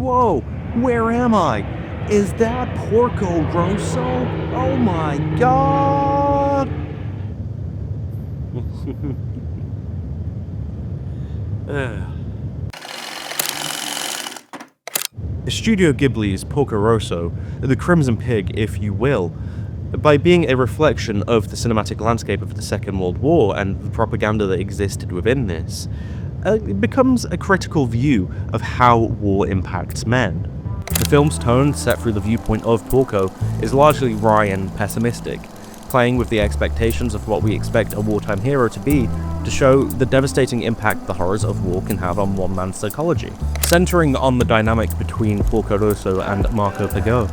whoa, where am I? Is that Porco Rosso? Oh my god! Studio Ghibli's Porco Rosso, the Crimson Pig if you will, by being a reflection of the cinematic landscape of the Second World War and the propaganda that existed within this, it becomes a critical view of how war impacts men. The film's tone, set through the viewpoint of Porco, is largely wry and pessimistic, playing with the expectations of what we expect a wartime hero to be, to show the devastating impact the horrors of war can have on one man's psychology. Centering on the dynamic between Porco Rosso and Marco Pagò,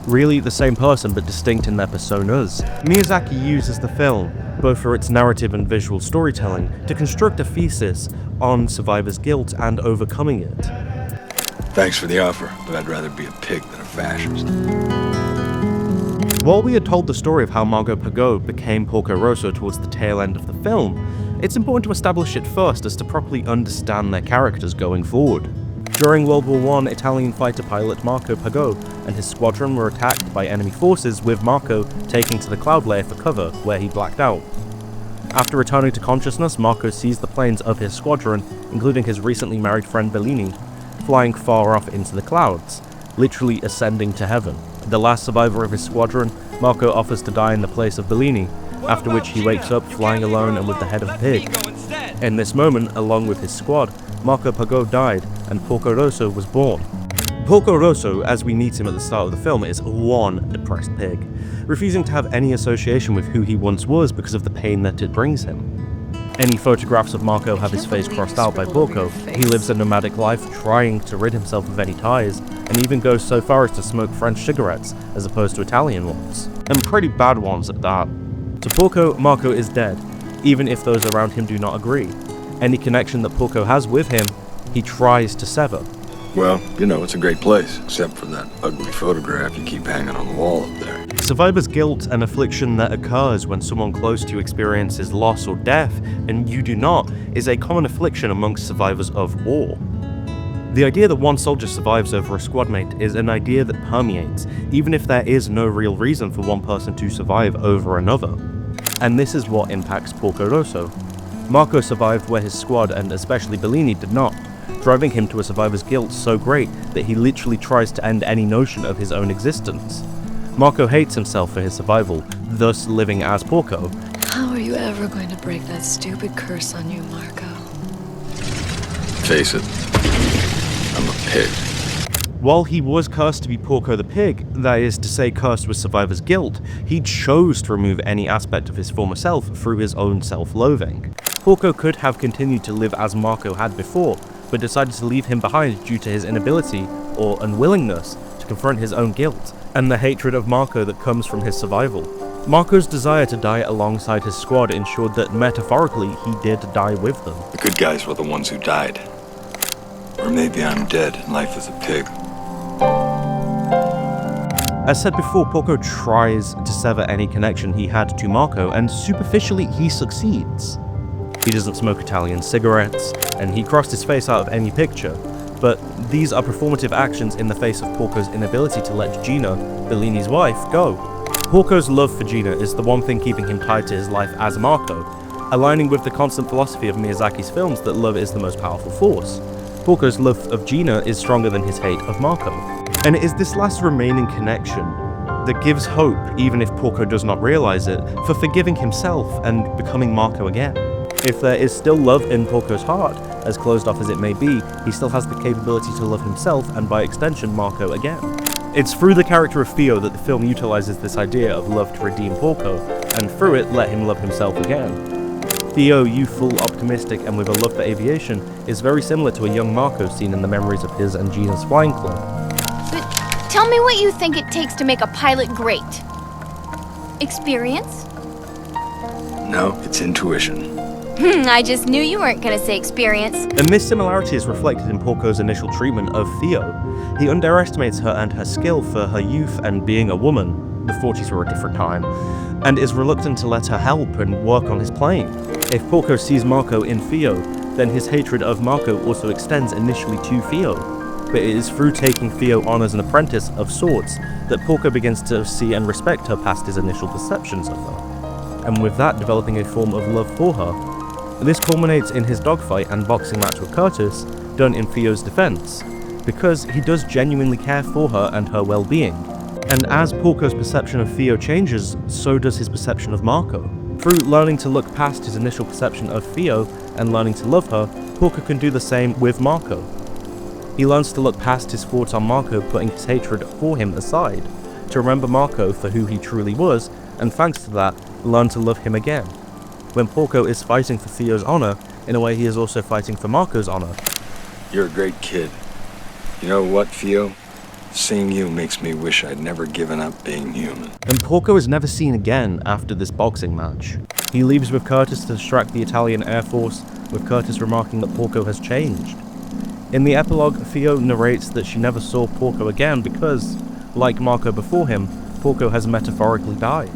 really the same person but distinct in their personas, Miyazaki uses the film, both for its narrative and visual storytelling, to construct a thesis on survivors' guilt and overcoming it. Thanks for the offer, but I'd rather be a pig than a fascist. While we had told the story of how Marco Pagò became Porco Rosso towards the tail end of the film, it's important to establish it first as to properly understand their characters going forward. During World War I, Italian fighter pilot Marco Pagò and his squadron were attacked by enemy forces, with Marco taking to the cloud layer for cover, where he blacked out. After returning to consciousness, Marco sees the planes of his squadron, including his recently married friend Bellini, flying far off into the clouds, literally ascending to heaven. The last survivor of his squadron, Marco offers to die in the place of Bellini, after which he wakes up flying alone and with the head of a pig. In this moment, along with his squad, Marco Pagò died and Porco Rosso was born. Porco Rosso, as we meet him at the start of the film, is one depressed pig, refusing to have any association with who he once was because of the pain that it brings him. Any photographs of Marco have his face crossed out by Porco. He lives a nomadic life, trying to rid himself of any ties, and even goes so far as to smoke French cigarettes as opposed to Italian ones, and pretty bad ones at that. To Porco, Marco is dead, even if those around him do not agree. Any connection that Porco has with him, he tries to sever. Well, you know, it's a great place, except for that ugly photograph you keep hanging on the wall up there. Survivor's guilt and affliction that occurs when someone close to you experiences loss or death, and you do not, is a common affliction amongst survivors of war. The idea that one soldier survives over a squad mate is an idea that permeates, even if there is no real reason for one person to survive over another. And this is what impacts Porco Rosso. Marco survived where his squad, and especially Bellini, did not, driving him to a survivor's guilt so great that he literally tries to end any notion of his own existence. Marco hates himself for his survival, thus living as Porco. How are you ever going to break that stupid curse on you, Marco? Face it, I'm a pig. While he was cursed to be Porco the Pig, that is to say cursed with survivor's guilt, he chose to remove any aspect of his former self through his own self-loathing. Porco could have continued to live as Marco had before, but decided to leave him behind due to his inability, or unwillingness, to confront his own guilt, and the hatred of Marco that comes from his survival. Marco's desire to die alongside his squad ensured that metaphorically he did die with them. The good guys were the ones who died. Or maybe I'm dead and life is a pig. As said before, Porco tries to sever any connection he had to Marco, and superficially he succeeds. He doesn't smoke Italian cigarettes, and he crossed his face out of any picture, but these are performative actions in the face of Porco's inability to let Gina, Bellini's wife, go. Porco's love for Gina is the one thing keeping him tied to his life as Marco, aligning with the constant philosophy of Miyazaki's films that love is the most powerful force. Porco's love of Gina is stronger than his hate of Marco. And it is this last remaining connection that gives hope, even if Porco does not realize it, for forgiving himself and becoming Marco again. If there is still love in Porco's heart, as closed off as it may be, he still has the capability to love himself and by extension Marco again. It's through the character of Theo that the film utilizes this idea of love to redeem Porco, and through it let him love himself again. Theo, youthful, optimistic, and with a love for aviation, is very similar to a young Marco seen in the memories of his and Gina's flying club. But tell me what you think it takes to make a pilot great. Experience? No, it's intuition. I just knew you weren't gonna say experience. And this similarity is reflected in Porco's initial treatment of Theo. He underestimates her and her skill for her youth and being a woman, the 40s were a different time, and is reluctant to let her help and work on his plane. If Porco sees Marco in Theo, then his hatred of Marco also extends initially to Theo. but it is through taking Theo on as an apprentice of sorts that Porco begins to see and respect her past his initial perceptions of her, and with that developing a form of love for her. This culminates in his dogfight and boxing match with Curtis, done in Theo's defense, because he does genuinely care for her and her well-being. And as Porco's perception of Theo changes, so does his perception of Marco. Through learning to look past his initial perception of Theo and learning to love her, Porco can do the same with Marco. He learns to look past his thoughts on Marco, putting his hatred for him aside, to remember Marco for who he truly was, and thanks to that, learn to love him again. When Porco is fighting for Theo's honor, in a way he is also fighting for Marco's honor. You're a great kid. You know what, Theo? Seeing you makes me wish I'd never given up being human. And Porco is never seen again after this boxing match. He leaves with Curtis to distract the Italian Air Force, with Curtis remarking that Porco has changed. In the epilogue, Theo narrates that she never saw Porco again because, like Marco before him, Porco has metaphorically died.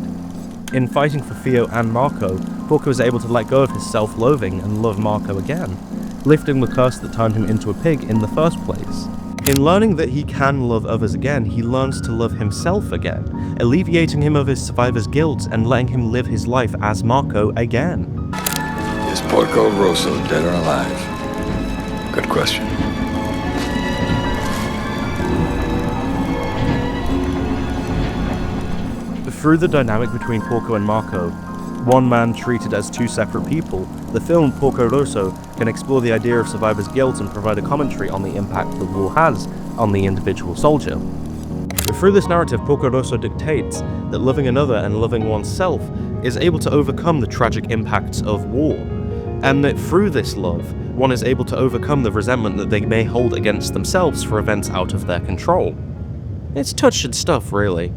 In fighting for Theo and Marco, Porco is able to let go of his self-loathing and love Marco again, lifting the curse that turned him into a pig in the first place. In learning that he can love others again, he learns to love himself again, alleviating him of his survivor's guilt and letting him live his life as Marco again. Is Porco Rosso dead or alive? Good question. Through the dynamic between Porco and Marco, one man treated as two separate people, the film Porco Rosso can explore the idea of survivor's guilt and provide a commentary on the impact the war has on the individual soldier. Through this narrative, Porco Rosso dictates that loving another and loving oneself is able to overcome the tragic impacts of war, and that through this love, one is able to overcome the resentment that they may hold against themselves for events out of their control. It's touching stuff, really.